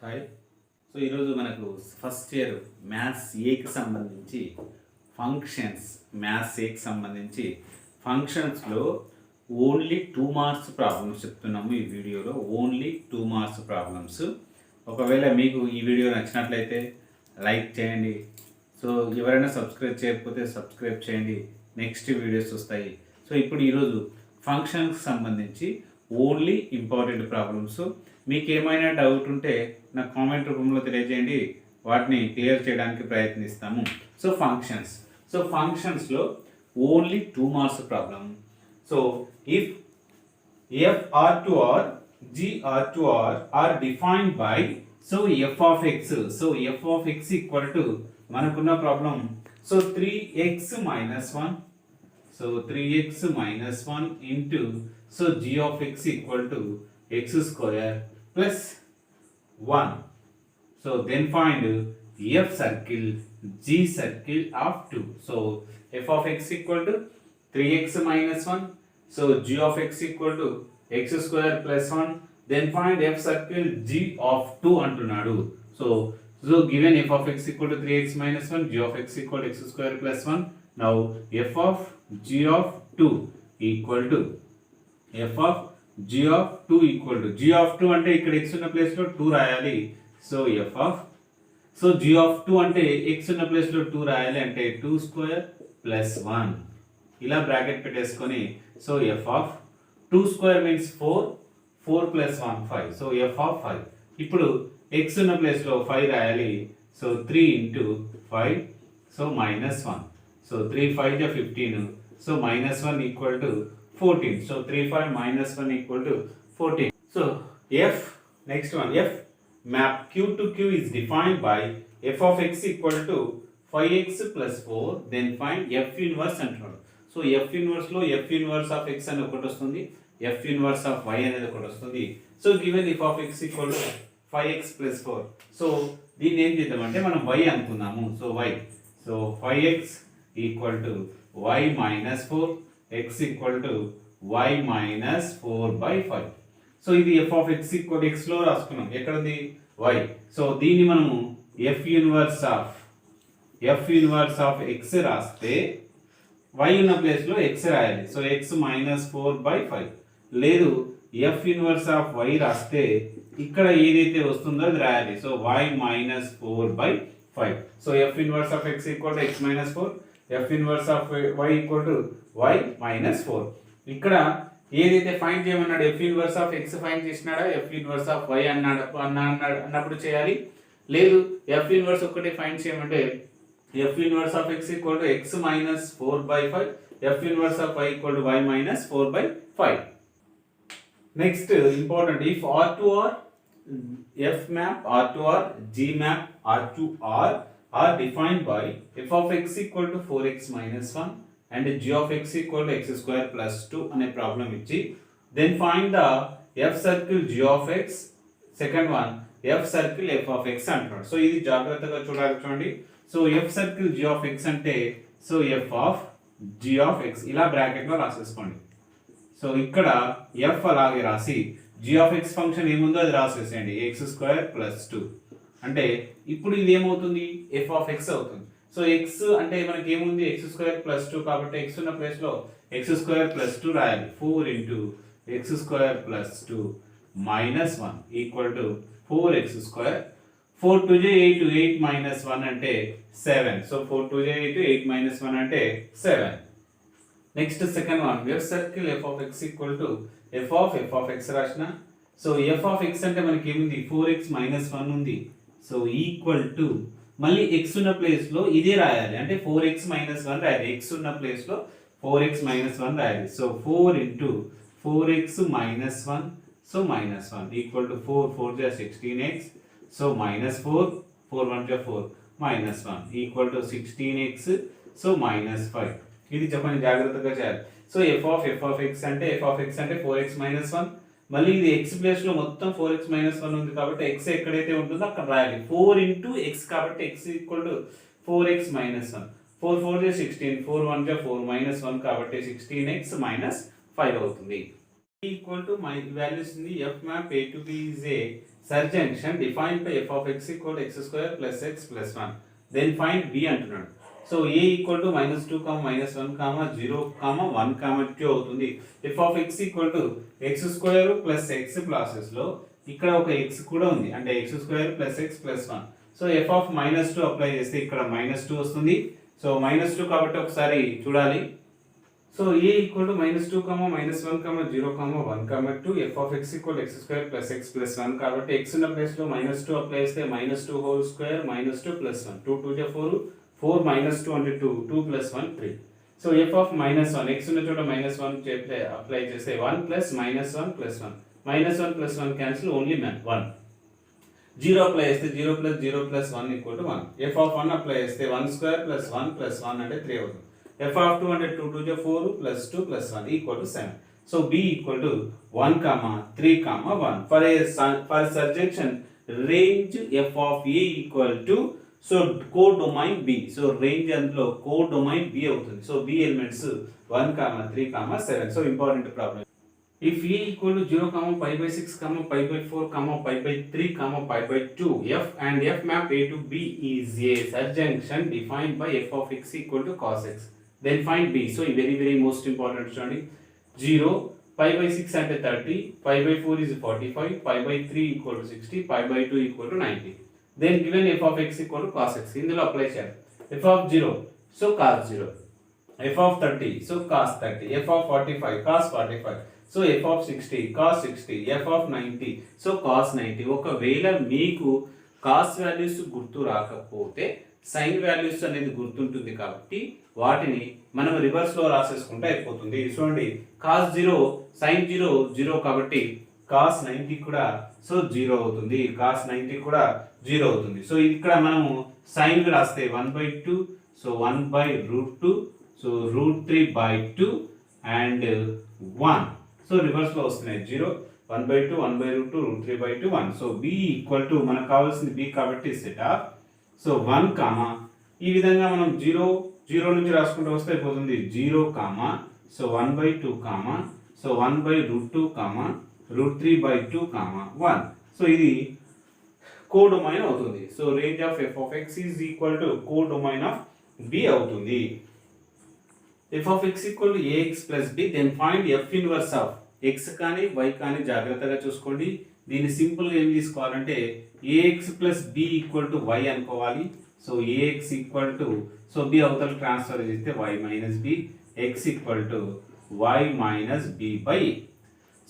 Hi. So ఈరోజు మనకు first year maths ఏకి సంబంధించి ఫంక్షన్స్లో ఓన్లీ 2 మార్క్స్ ప్రాబ్లమ్స్ చెప్తున్నాము. ఈ వీడియోలో ఓన్లీ 2 మార్క్స్ ప్రాబ్లమ్స్. ఒకవేళ మీకు ఈ వీడియో నచ్చినట్లయితే లైక్ చేయండి. సో ఎవరైనా సబ్స్క్రైబ్ చేయకపోతే సబ్స్క్రైబ్ చేయండి, నెక్స్ట్ వీడియోస్ వస్తాయి. సో ఇప్పుడు ఈరోజు ఫంక్షన్కి సంబంధించి ఓన్లీ ఇంపార్టెంట్ ప్రాబ్లమ్స్. మీకు ఏమైనా డౌట్ ఉంటే నాకు కామెంట్ రూపంలో తెలియజేయండి, వాటిని క్లియర్ చేయడానికి ప్రయత్నిస్తాము. సో ఫంక్షన్స్లో only 2 marks problem. So if f R to R g R to R are defined by f of x. F of x equal to మనకున్న problem 3x minus 1. 3x minus 1 into g of x equal to x square plus 1. So then find f circle, g circle of 2. So f of x equal to 3x minus 1. So g of x equal to x square plus 1. Then find f circle g of 2 antunadu. So given f of x equal to 3x minus 1, g of x equal to x square plus 1. Now f of g of 2 equal to f of g of 2 equal to g of 2 అంటే ఇక్కడ x ఉన్న place లో 2 రాయాలి. So g of 2 అంటే x ఉన్న place లో 2 రాయాలి, అంటే 2 స్క్వేర్ ప్లస్ 1 ఇలా బ్రాకెట్ పెట్టేసుకొని so f of 2 square means 4 plus 1 5. So f of 5. ఇప్పుడు x ఉన్న ప్లేస్ లో 5 రాయాలి. So 3 into 5 so minus 1. So 3 5 is 15. So minus 1 equal to 14. So 3 5 minus 1 equal to 14. So next one, f map q to q is defined by f of x equal to 5x plus 4. Then find f inverse అంటున్నాడు. So f inverse లో f inverse of x అని ఒకటి వస్తుంది, f inverse of y అనేది ఒకటి వస్తుంది. So given f of x equal to 5x plus 4. So దీన్ని ఏం చేద్దామంటే మనం y అనుకుందాము. So y. So 5x equal to y minus 4, x equal to y minus 4 by 5. So ఇది f of x equal to x లో రాసుకున్నాం, ఎక్కడది y. So దీన్ని మనము f inverse of x రాస్తే y ఉన్న ప్లేస్ లో x రాయాలి. So x minus 4 by 5. లేదు f inverse of y రాస్తే ఇక్కడ ఏదైతే వస్తుందో అది రాయాలి. So y minus 4 by 5. So f inverse of x equal to x minus 4, f inverse of y equal to y minus 4. ఇక్కడ ఏదైతే ఫైండ్ చేయమన్నాడు f inverse of x find చేసినాడా, f inverse of y అన్నప్పుడు చేయాలి. లేదు f inverse ఒకటి find చేయమంటే f inverse of x equal to x minus 4 by 5, f inverse of y equal to y minus 4 by 5. Next important, if r to r, f map r to r, g map r to r are defined by f of x equal to 4x minus 1 and g of x equal to x square plus 2 అనే problem ఇచ్చి then find the f circle g of x, second one f circle f of x అంటున్నాడు. So ఇది జాగ్రత్తగా చూడండి. So f circle g of x అంటే so f of g of x ఇలా bracket లో రాసేసుకోండి. So ఇక్కడ f అలాగే రాసి g of x ఫంక్షన్ ఏముందో అది రాసేసేయండి, x స్క్వేర్ ప్లస్ 2. అంటే ఇప్పుడు ఇది ఏమవుతుంది, f of x అవుతుంది. సో x అంటే మనకి ఏముంది, x స్క్వేర్ ప్లస్ 2 కాబట్టి x ఉన్న ప్లేస్ లో x స్క్వేర్ ప్లస్ 2 రాయాలి. 4 into x square plus 2 minus 1 equal to 4x square. 4 2 8, 8 minus 1 అంటే 7. సో 4 2 8, 8 minus 1 అంటే 7. Next second one, f circle f of x equal to f of x రాసిన. So f of x అంటే మనకి ఏముంది, 4x minus 1 ఉంది. So equal to మళ్ళీ x ఉన్న place లో ఇదే రాయాలి, అంటే 4x minus 1 రాయాలి. x ఉన్న ప్లేస్ లో 4x minus 1 రాయాలి. So 4 into 4x minus 1 so minus 1 equal to 4 4 16x. So minus 4 4 1 4 minus 1 equal to 16x so minus 5. ఇది చెప్పండి, జాగ్రత్తగా చేయాలి. సో f of x అంటే 4x minus 1, మళ్ళీ ఇది x ప్లేస్ లో మొత్తం 4x minus 1 ఉంది కాబట్టి x ఎక్కడైతే ఉంటుందో అక్కడ రాయాలి. 4 into x కాబట్టి x equal to 4x minus 1. 4 4 16, 4 1 4 minus 1 కాబట్టి 16x minus 5 అవుతుంది. ఈక్వల్ టు మై వాల్యూస్ ఉంది. f map a to b is a surjection defined by f of x equal to x square plus x plus 1 then find b అంటున్నాడు. So a equal to -2, -1, 0, 1, 2 అవుతుంది. f of x equal to x square plus x process లో ఇక్కడ ఒక x కూడా ఉంది, అంటే x square plus x plus 1. So f of -2 apply చేస్తే ఇక్కడ -2 వస్తుంది. సో -2 కాబట్టి ఒకసారి చూడాలి. So a equal to -2, -1, 0, 1, 2 f of x equal to x square plus x plus 1 కాబట్టి x ఉన్న ప్లేస్ లో -2 అప్లై చేస్తే -2 whole square -2 plus 1 2 2 4 4 -2 అంటే 2 2 plus 1 3. So f of -1 x ఉన్న చోట -1 అప్లై చేస్తే 1 plus -1 plus 1 -1 plus 1 cancel only 1 0 apply చేస్తే 0 plus 0 plus 1 equal to 1. f of 1 apply చేస్తే 1 square plus 1 plus 1 అంటే 3 అవుతుంది. f of 2 అంటే 2 2 4 plus 2 plus 1 equal to 7. So b equal to 1, 3, 1. For surjection range f of a equal to so codomain b. So range అందులో codomain b అవుతుంది. So b elements 1, 3, 7. So important problem. If a equal to 0, pi by 6, pi by 4, pi by 3, pi by 2, f and f map a to b is a surjunction defined by f of x equal to cos x. Then find b. So very most important study. 0, pi by 6 అంటే 30, pi by 4 is 45, pi by 3 equal to 60, pi by 2 equal to 90. Then given f of x equal to cos x. ఇందులో apply చేయాలి. f of 0, so cos 0. f of 30, so cos 30. f of 45, cos 45. So f of 60, cos 60. f of 90, so cos 90. ఒకవేళ మీకు cos values గుర్తు రాకపోతే sign values అనేది గుర్తుంటుంది కాబట్టి వాటిని మనం రివర్స్ లో రాసేసుకుంటే అయిపోతుంది. చూడండి cos 0 sin 0 0 కాబట్టి cos 90 కూడా సో 0 అవుతుంది. cos 90 కూడా 0 అవుతుంది. సో ఇక్కడ మనము sin రాస్తే 1/2, so 1/√2, so √3/2 and 1. So reverse లో వస్తున్నాయి 0, 1/2, 1/√2, √3/2, 1. సో b ఈక్వల్ టు మనకు కావాల్సింది b కాబట్టి సెట్ ఆఫ్ సో 1, ఈ విధంగా మనం 0 నుంచి రాసుకుంటూ వస్తే అయిపోతుంది 0, సో 1/2, సో 1/√2, √3/2, 1. సో ఇది కోడొమైన్ అవుతుంది. So range of f of x is equal to codomain of b అవుతుంది. f of x equal to ax plus b, then find f inverse of x కానీ y కానీ జాగ్రత్తగా చూసుకోండి. దీన్ని సింపుల్గా ఏం తీసుకోవాలంటే ax plus b equal to y అనుకోవాలి. So ax equal to so b అవతల ట్రాన్స్ఫర్ చేస్తే y minus b, x equal to y minus b by a.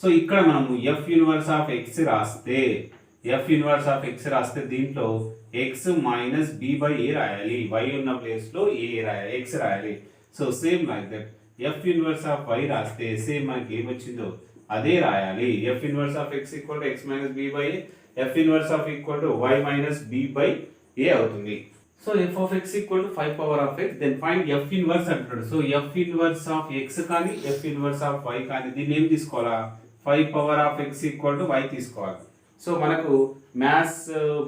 So ఇక్కడ మనము f ఇన్వర్స్ ఆఫ్ x రాస్తే దీంట్లో x minus b by a రాయాలి. y ఉన్న ప్లేస్లో a రాయాలి, x రాయాలి. So same like that f inverse of y రాస్తే సేమ్ మనకి ఏమొచ్చిందో అదే రాయాలి. f inverse of x equal to x minus b by a, f inverse of equal to y minus b by a అవుతుంది. So f of x equal to 5 power of x, then find f ఇన్వర్స్ అంటాడు. So f inverse of x కానీ f inverse of y కానీ దీన్ని ఏం తీసుకోవాలా, 5 power of x equal to y తీసుకోవాలి. So మనకు మ్యాథ్స్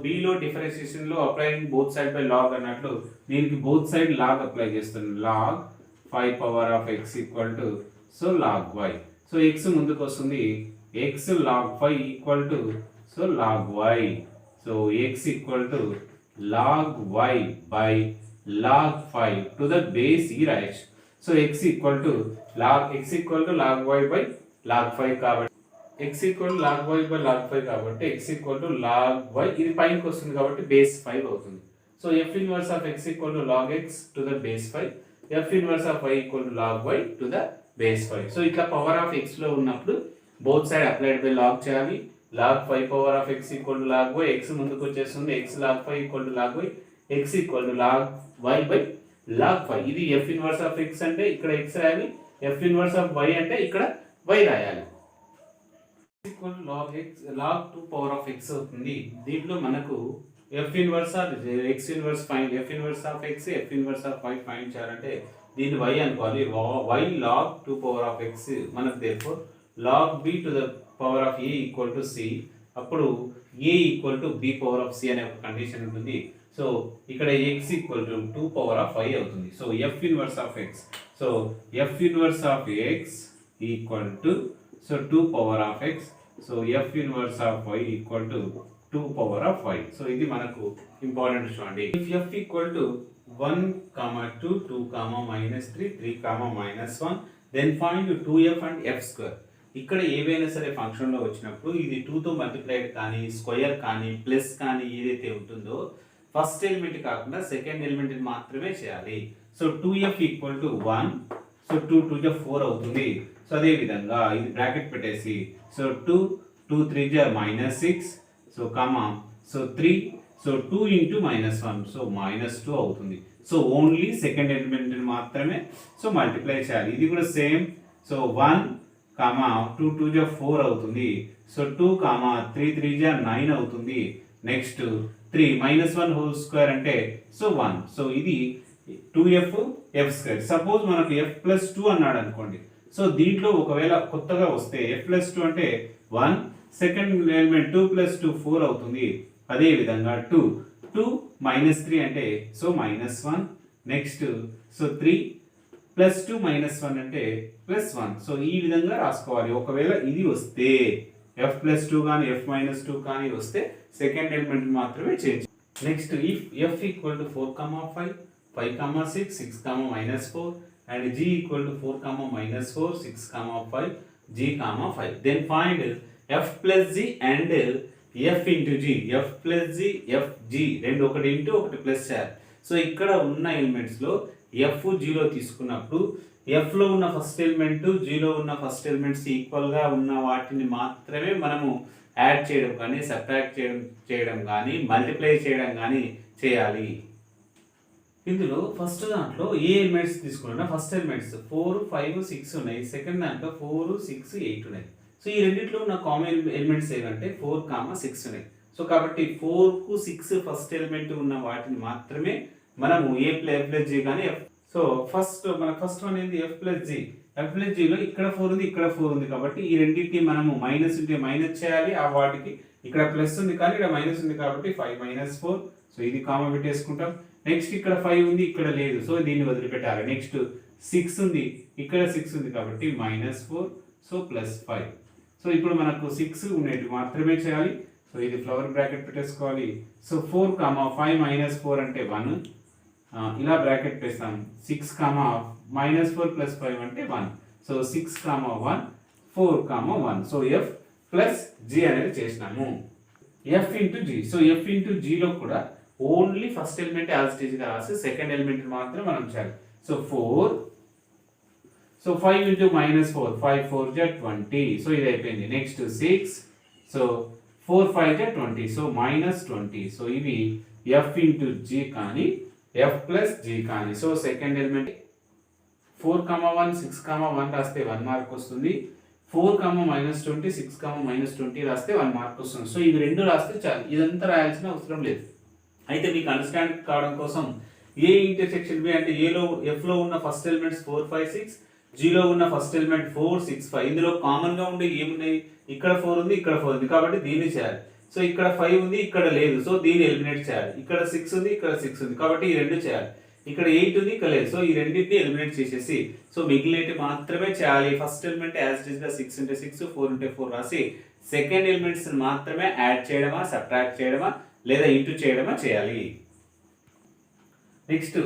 బిలో డిఫరెన్షియేషన్ లో applying both side by log అన్నట్లు దీనికి బోత్ సైడ్ లాగ్ అప్లై చేస్తున్నాను. Log 5 power of x equal to so log y. So x ముందుకు వస్తుంది, x log 5 equal to so log y. So x equal to log y by log 5 to the base e రాయొచ్చు. So x equal to log y by log 5 కాబట్టి x equal to log y by log 5 కాబట్టి x equal to log y, ఇది పైకి వస్తుంది కాబట్టి base 5 అవుతుంది. So f inverse of x equal to log x to the base 5, f inverse of y equal to log y to the base 5. So ఇట్లా power of x లో ఉన్నప్పుడు both side applied by log చేయాలి. log 5 power of x equal to log y, x ముందుకు వచ్చేస్తుంది, x log 5 equal to log y, x equal to log y by log 5. ఇది f inverse of x అంటే ఇక్కడ x రాయాలి, f inverse of y అంటే ఇక్కడ y రాయాలి. Equal to log x log 2 power of x అవుతుంది. దీంట్లో మనకు f inverse of x inverse find, f inverse of x, f inverse of y find చేయాలంటే దీన్ని y అనుకోవాలి. y log 2 power of x మనకు therefore log b to the power of a equal to c, అప్పుడు a equal to b power of c అనే ఒక condition ఉంటుంది. So ఇక్కడ x equal to 2 power of y అవుతుంది. So f inverse of x, so f inverse of x equal to so 2 power of x, so f inverse of y equal to 2 power of y. So ఇది మనకు important చూడండి. If f equal to 1, 2, 2, -3, 3, -1, then find 2f and f square. ఇక్కడ ఏవైనా సరే ఫంక్షన్లో వచ్చినప్పుడు ఇది 2తో మల్టిప్లైడ్ కానీ స్క్వేర్ కానీ ప్లస్ కానీ ఏదైతే ఉంటుందో ఫస్ట్ ఎలిమెంట్ కాకుండా సెకండ్ ఎలిమెంట్ మాత్రమే చేయాలి. So 2f equal to 1, so 2 2 జా 4 అవుతుంది. సో అదే విధంగా ఇది బ్రాకెట్ పెట్టేసి సో 2 2 3 జా -6, so comma so 3, so 2 into -1, so -2 అవుతుంది. సో ఓన్లీ సెకండ్ ఎలిమెంట్ మాత్రమే సో మల్టిప్లై చేయాలి. ఇది కూడా సేమ్. సో 1 కామా 2 2 జా 4 అవుతుంది. సో 2 కామా 3 3 జా 9 అవుతుంది. నెక్స్ట్ 3 -1 హోల్ స్క్వేర్ అంటే సో 1. సో ఇది 2f f స్క్వేర్. సపోజ్ మనకు f ప్లస్ 2 అన్నాడు అనుకోండి. సో దీంట్లో ఒకవేళ కొత్తగా వస్తే f ప్లస్ 2 అంటే 1, సెకండ్ ఎలిమెంట్ 2 ప్లస్ 2 4 అవుతుంది. అదే విధంగా 2 2 -3 అంటే సో -1. నెక్స్ట్ సో 3 ప్లస్ 2 -1 అంటే +1. సో ఈ విధంగా రాసుకోవాలి. ఒకవేళ ఇది వస్తే f ప్లస్ 2 కానీ f మైనస్ 2 కానీ వస్తే సెకండ్ ఎలిమెంట్ మాత్రమే change. Next if f equal to 4, 5, 5, 6, 6, -4 and g equal to 4, -4, 6, 5, g, 5. Then find f plus g and f into g. f plus g f g రెండు ఒకటి into ఒకటి plus చేయాలి. So ఇక్కడ ఉన్న ఎలిమెంట్స్లో f జీలో తీసుకున్నప్పుడు f లో ఉన్న ఫస్ట్ ఎలిమెంట్ జీలో ఉన్న ఫస్ట్ ఎలిమెంట్స్ ఈక్వల్గా ఉన్న వాటిని మాత్రమే మనము యాడ్ చేయడం కానీ సబ్ట్రాక్ట్ చేయడం కానీ మల్టిప్లై చేయడం కానీ చేయాలి. ఇందులో ఫస్ట్ దాంట్లో ఏ ఎలిమెంట్స్ తీసుకున్నా ఫస్ట్ ఎలిమెంట్స్ 4, 5, 6 ఉన్నాయి. సెకండ్ దాంట్లో 4, 6, 8 ఉన్నాయి. సో ఈ రెండిట్లో ఉన్న కామన్ ఎలిమెంట్స్ ఏమంటే 4, 6 ఉన్నాయి. సో కాబట్టి 4కు 6 ఫస్ట్ ఎలిమెంట్ ఉన్న వాటిని మాత్రమే మనము ఏ ప్లస్ జీ కానీ సో ఫస్ట్ వన్ ఏంది f plus g. f plus జీలో ఇక్కడ 4 ఉంది, ఇక్కడ 4 ఉంది. కాబట్టి ఈ రెండింటికి మనము మైనస్ ఉంటే మైనస్ చేయాలి. ఆ వాటికి ఇక్కడ ప్లస్ ఉంది కానీ ఇక్కడ మైనస్ ఉంది కాబట్టి 5 - 4. సో ఇది కామా పెట్టేసుకుంటాం. నెక్స్ట్ ఇక్కడ 5 ఉంది, ఇక్కడ లేదు. సో దీన్ని వదిలిపెట్టాలి. నెక్స్ట్ 6 ఉంది, ఇక్కడ 6 ఉంది కాబట్టి -4, సో +5. సో ఇప్పుడు మనకు 6 ఉండేవి మాత్రమే చేయాలి. సో ఇది ఫ్లవర్ బ్రాకెట్ పెట్టేసుకోవాలి. సో 4, 5 - 4 అంటే 1. ఇలా బ్రాకెట్ పెడతాం. 6, -4 + 5 అంటే 1. So 6, 1, 4, 1. So f plus g అనేది చేసినాము. f into g. So f into జీలో కూడా only first element as it is గా రాసి సెకండ్ ఎలిమెంట్ మాత్రం మనం చేయాలి. సో 4, సో 5 ఇంటూ -4, 5 4 జా 20. సో ఇది అయిపోయింది. నెక్స్ట్ 6, సో 4 5 జా 20. సో -20. సో ఇవి f ఇంటూ g కానీ f ప్లస్ g కానీ. సో సెకండ్ ఎలిమెంట్ 4, 1, 6, 1 రాస్తే 1 మార్క్ వస్తుంది. 4, -20, 6, -20 రాస్తే 1 మార్క్ వస్తుంది. సో ఇవి రెండు రాస్తే చాలు. ఇదంతా రాయాల్సిన అవసరం లేదు. అయితే మీకు అండర్స్టాండ్ కావడం కోసం ఏ ఇంటర్సెక్షన్ బి అంటే ఏలో ఎఫ్లో ఉన్న ఫస్ట్ ఎలిమెంట్స్ 4, 5, 6, జీలో ఉన్న ఫస్ట్ ఎలిమెంట్ 4, 6, 5. ఇందులో కామన్గా ఉండే ఏమున్నాయి? ఇక్కడ 4 ఉంది, ఇక్కడ 4 ఉంది కాబట్టి దీన్ని చేయాలి. సో ఇక్కడ 5 ఉంది, ఇక్కడ లేదు. సో దీన్ని ఎలిమినేట్ చేయాలి. ఇక్కడ 6 ఉంది, ఇక్కడ 6 ఉంది కాబట్టి ఈ రెండు చేయాలి. ఇక్కడ 8 ఉంది, ఇక్కడ లేదు. సో ఈ రెండింటిని ఎలిమినేట్ చేసేసి సో మిగిలినవి మాత్రమే చేయాలి. First element as it is గా 6 ఉంటే 6, 4 ఉంటే 4 రాసి సెకండ్ ఎలిమెంట్స్ మాత్రమే యాడ్ చేయడమా, సబ్ట్రాక్ట్ చేయడమా లేదా ఇంటూ చేయడమా చేయాలి. Next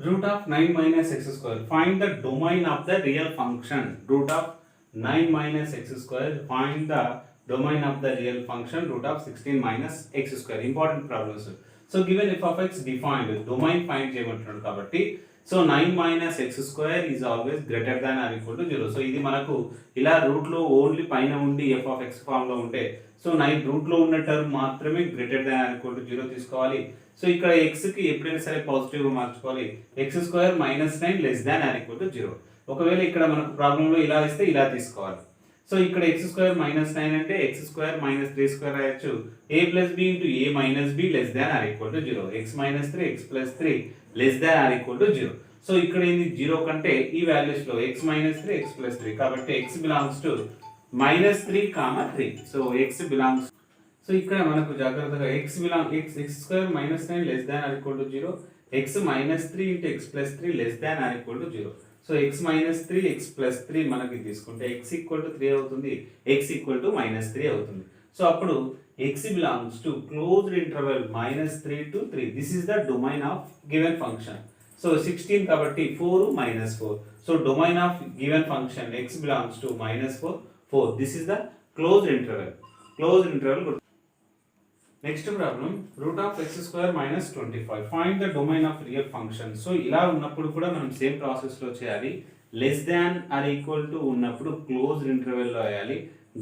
root of 9 - x². Find the domain of the real function. Root of 9 - x². Find the domain of the real function root of 16 - x². Important problems. So given f of x defined domain find చేయమంటున్నాడు కాబట్టి so 9 - x² is always greater than or equal to 0. So ఇది మనకు ఇలా route లో only పైన ఉండి f of x form లో ఉంటే సో 9 రూట్ లో ఉన్న టర్మ్ మాత్రమే greater than or equal to 0 తీసుకోవాలి. సో ఇక్కడ x కి ఎప్పుడైనా సరే పాజిటివ్ గా మార్చుకోవాలి. x² -9 less than or equal to 0. ఒకవేళ ఇక్కడ మనకు ప్రాబ్లం లో ఇలా ఇస్తే ఇలా తీసుకోవాలి. సో ఇక్కడ x² -9 అంటే x² -3² రాయొచ్చు. a + b * a - b less than or equal to 0. x - 3 x + 3 less than or equal to 0. So ఇక్కడ ఏంది 0 కంటే ఈ వాల్యూస్ లో x - 3 x + 3 కాబట్టి x belongs to -3, 3. So x belongs so ఇక్కడ మనకు జాగ్రత్తగా x² -9 less than or equal to 0. x - 3 * x + 3 less than or equal to 0. So x - 3 x + 3 మనకి తీసుకుంటే x = 3 అవుతుంది, x = -3 అవుతుంది. సో అప్పుడు x belongs to closed interval -3 to 3. This is the domain of given function. So 16 కాబట్టి 4 -4. So domain of given function x belongs to -4, 4. This is the closed interval. Closed interval. Next problem, root of x square minus 25. Find the domain of real function. So ఇలా ఉన్నప్పుడు కూడా మనం same process లో చేయాలి. Less than or equal to ఉన్నప్పుడు closed interval లో వేయాలి.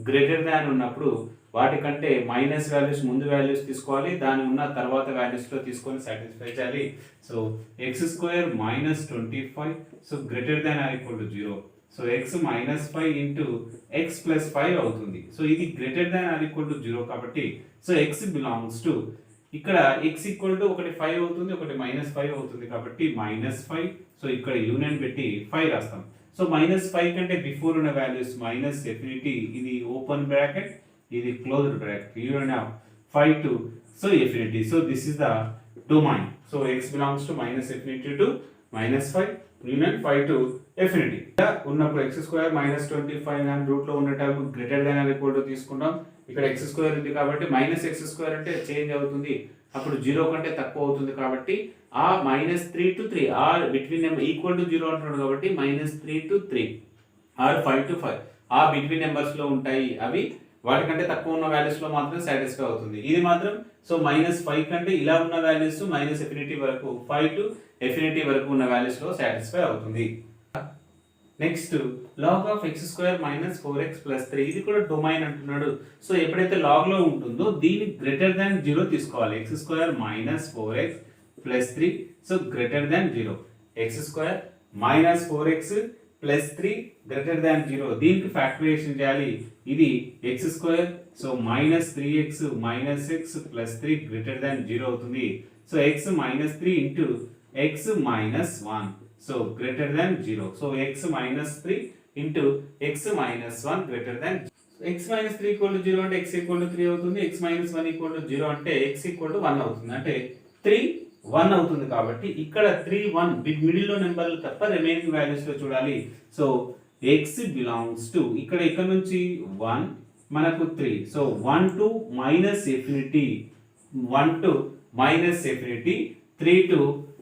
Greater than ఉన్నప్పుడు వాటికంటే మైనస్ వాల్యూస్ ముందు వాల్యూస్ తీసుకోవాలి, దాని ఉన్న తర్వాత వాల్యూస్ లో తీసుకొని సాటిస్ఫై చేయాలి. So X square minus 25, so greater than or equal to 0. So X minus 5 into X plus 5 అవుతుంది. సో ఇది greater than or equal to 0 కాబట్టి సో ఎక్స్ బిలాంగ్స్ టు ఇక్కడ ఎక్స్ ఈక్వల్ టు ఒకటి 5 అవుతుంది, ఒకటి -5 అవుతుంది కాబట్టి -5. సో ఇక్కడ యూనియన్ పెట్టి 5 రాస్తాం. సో -5 కంటే బిఫోర్ ఉన్న వాల్యూస్ మైనస్ ఎఫినిటీ, ఇది ఓపెన్ బ్రాకెట్, ఇది closed bracket, union of 5 to so affinity. So this is the domain. So x belongs to -infinity to -5, union 5 to affinity. ఉన్నప్పుడు x స్క్వేర్ -25 అని route లో ఉన్న term greater than or equal to తీసుకుంటాం. ఇక్కడ x square ఉంది కాబట్టి -x square అంటే change అవుతుంది, అప్పుడు 0 కంటే తక్కువ అవుతుంది కాబట్టి ఆ -3 to 3 or between equal to 0 అంటున్నాడు కాబట్టి -3 to 3 ఆర్ 5 to 5 ఆ బిట్వీన్ నెంబర్స్ లో ఉంటాయి. అవి వాటికంటే తక్కువ ఉన్న వాల్యూస్ లో మాత్రం సాటిస్ఫై అవుతుంది. ఇది మాత్రం సో -5 కంటే ఇలా ఉన్న వాల్యూస్ -infinity వరకు 5 to infinity వరకు ఉన్న వాల్యూస్ లో సాటిస్ఫై అవుతుంది. Next log of x square minus 4x plus 3, ఇది కూడా డొమైన్ అంటున్నాడు. సో ఎప్పుడైతే log లో ఉంటుందో దీన్ని గ్రేటర్ దాన్ 0 తీసుకోవాలి. x square minus 4x plus 3, so greater than 0. x square minus 4x plus 3 greater than 0. దీనికి ఫ్యాక్టరైజేషన్ చేయాలి. ఇది x square so -3x minus x plus 3 greater than 0 అవుతుంది. So x minus 3 into x minus 1 so greater than 0. So x minus 3 into x minus 1 greater than x minus 3 equal to 0 అంటే x equal to 3 అవుతుంది. x minus 1 equal to 0 అంటే x equal to 1 అవుతుంది. అంటే 3 1 అవుతుంది కాబట్టి ఇక్కడ 3 1 middle లో నెంబర్లు తప్ప రిమైనింగ్ వాల్యూస్ లో చూడాలి. సో x belongs to ఇక్కడ నుంచి 1 మనకు 3. So 1 to minus infinity, 1 to minus infinity, 3 to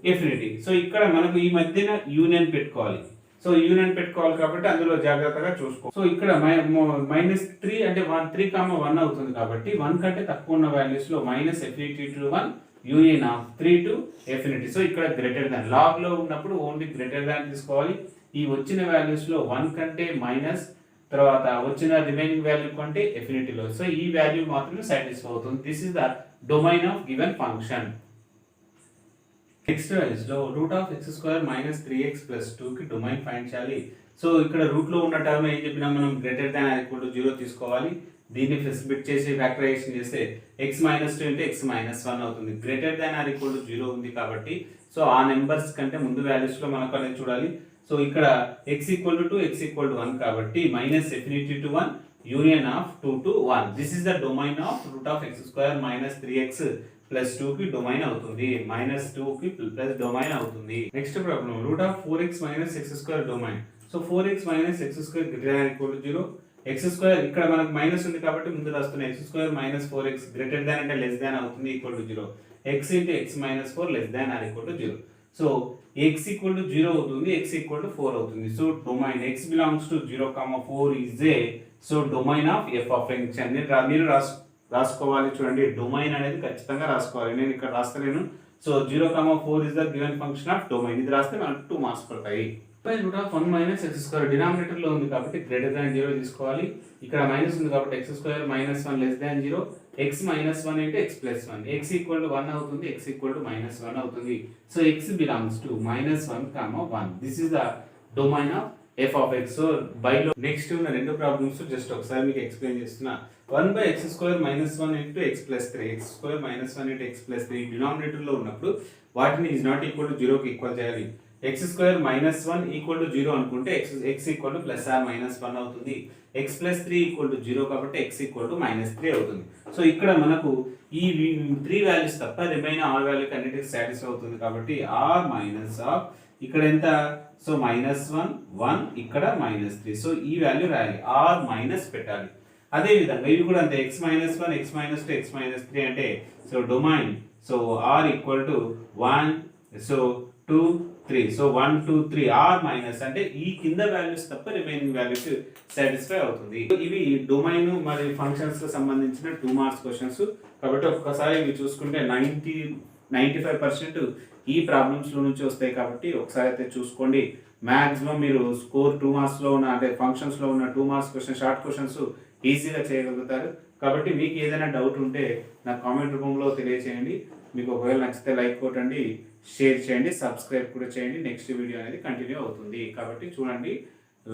infinity. So ఇక్కడ మనకు ఈ మధ్యన యూనియన్ పెట్టుకోవాలి. సో యూనియన్ పెట్టుకోవాలి కాబట్టి అందులో జాగ్రత్తగా చూసుకో. సో ఇక్కడ -3 అంటే 3, 1 అవుతుంది కాబట్టి 1 కంటే తక్కువ ఉన్న వాల్యూస్ లో -infinity to 1 union of 3 to infinity. So ఇక్కడ గ్రేటర్ దాన్ లాగ్ లో ఉన్నప్పుడు ఓన్లీ గ్రేటర్ దాన్ తీసుకోవాలి. ఈ వచ్చిన వాల్యూస్ లో 1 కంటే మైనస్ తర్వాత వచ్చిన రిమైనింగ్ వాల్యూ కంటే ఇన్ఫినిటీలో, సో ఈ వాల్యూ మాత్రమే సాటిస్ఫై అవుతుంది. This is the domain of given function. Next values లో root of x square -3x + 2 కి డొమైన్ ఫైండ్ చేయాలి. సో ఇక్కడ రూట్ లో ఉన్న టర్మ్ ఏం చెప్పినా మనం greater than or equal to 0 తీసుకోవాలి. దీన్ని స్ప్లిట్ చేసి ఫ్యాక్టరైజేషన్ చేస్తే x - 2 అంటే x - 1 అవుతుంది. Greater than or equal to 0 ఉంది కాబట్టి సో ఆ నెంబర్స్ కంటే ముందు వాల్యూస్ లో మనకు అనేది చూడాలి. సో ఇక్కడ x = 2 x = 1 కాబట్టి -infinity to 1 union of 2 to 1. This is the domain of root of x square -3x + 2 కి డొమైన్ అవుతుంది. -2 కి ప్లస్ డొమైన్ అవుతుంది. Next problem root of 4x - x² domain. So 4x - x² greater than or equal to 0. x² ఇక్కడ మనకు minus ఉంది కాబట్టి ముందు రాస్తున్నా x² - 4x గ్రేటర్ దాన్ అంటే లెస్ దాన్ అవుతుంది, equal to 0. x × x - 4 less than or equal to 0. So x = 0 అవుతుంది, x = 4 అవుతుంది. So domain x belongs to 0, 4 is a so domain of f of x అని మీరు రాసుకోవాలి. చూడండి domain అనేది ఖచ్చితంగా రాసుకోవాలి. నేను ఇక్కడ రాస్తలేను. So 0, 4 is the given function of domain. ఇది రాస్తే మనకు 2 మార్క్స్ పడతాయి. root of 1 - x² డినామినేటర్ లో ఉంది కాబట్టి గ్రేటర్ దాన్ 0 తీసుకోవాలి. ఇక్కడ మైనస్ ఉంది కాబట్టి x² - 1 less than 0. x - 1 అంటే x + 1. x = 1 అవుతుంది, x = -1 అవుతుంది. So x belongs to -1, 1. This is the domain of f of x. So by లో నెక్స్ట్ ఉన్న రెండు ప్రాబ్లమ్స్ జస్ట్ ఒకసారి మీకు ఎక్స్ప్లెయిన్ చేస్తున్నా. 1/x² - 1 × x + 3. x² - 1 × x + 3 denominator లో ఉన్నప్పుడు వాటిని is not equal to 0 కి ఈక్వల్ చేయాలి. x² - 1 = 0 అనుకుంటే x = ±1 అవుతుంది. x + 3 = 0 కాబట్టి x = -3 అవుతుంది. సో ఇక్కడ మనకు ఈ 3 వాల్యూస్ తప్ప రిమైన్ ఆల్ వాల్యూకి అన్నిటికీ సాటిస్ఫై అవుతుంది కాబట్టి r - ఇక్కడ ఎంత సో -1 1 ఇక్కడ -3. సో ఈ వాల్యూ రాయాలి, r మైనస్ పెట్టాలి. అదే విధంగా ఇవి కూడా అంతే x-1 x-2 x-3 అంటే so domain so r equal to 1 so 2 3 so 1 2 3 r minus అంటే ఈ కింద వాల్యూస్ తప్ప రిమైనింగ్ వాల్యూస్ సాటిస్ఫై అవుతుంది. ఇవి డొమైన్ మరియు ఫంక్షన్స్ కి సంబంధించిన 2 మార్క్స్ క్వశ్చన్స్ కాబట్టి ఒక్కసారి ఇవి చూసుకుంటే 95% ఈ ప్రాబ్లమ్స్ లో నుంచి వస్తాయి కాబట్టి ఒకసారి అయితే చూసుకోండి. మాక్సిమం మీరు స్కోర్ 2 మార్క్స్ లో ఉన్న అంటే ఫంక్షన్స్ లో ఉన్న 2 మార్క్స్ క్వశ్చన్ షార్ట్ క్వశ్చన్స్ ఈజీగా చేయగలుగుతారు. కాబట్టి మీకు ఏదైనా డౌట్ ఉంటే నాకు కామెంట్ రూపంలో తెలియచేయండి. మీకు ఒకవేళ నచ్చితే లైక్ కొట్టండి, షేర్ చేయండి, సబ్స్క్రైబ్ కూడా చేయండి. నెక్స్ట్ వీడియో అనేది కంటిన్యూ అవుతుంది కాబట్టి చూడండి,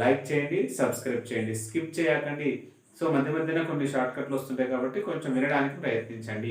లైక్ చేయండి, సబ్స్క్రైబ్ చేయండి, స్కిప్ చేయకండి. సో మధ్య మధ్యన కొన్ని షార్ట్ కట్లు వస్తుంటాయి కాబట్టి కొంచెం వినడానికి ప్రయత్నించండి.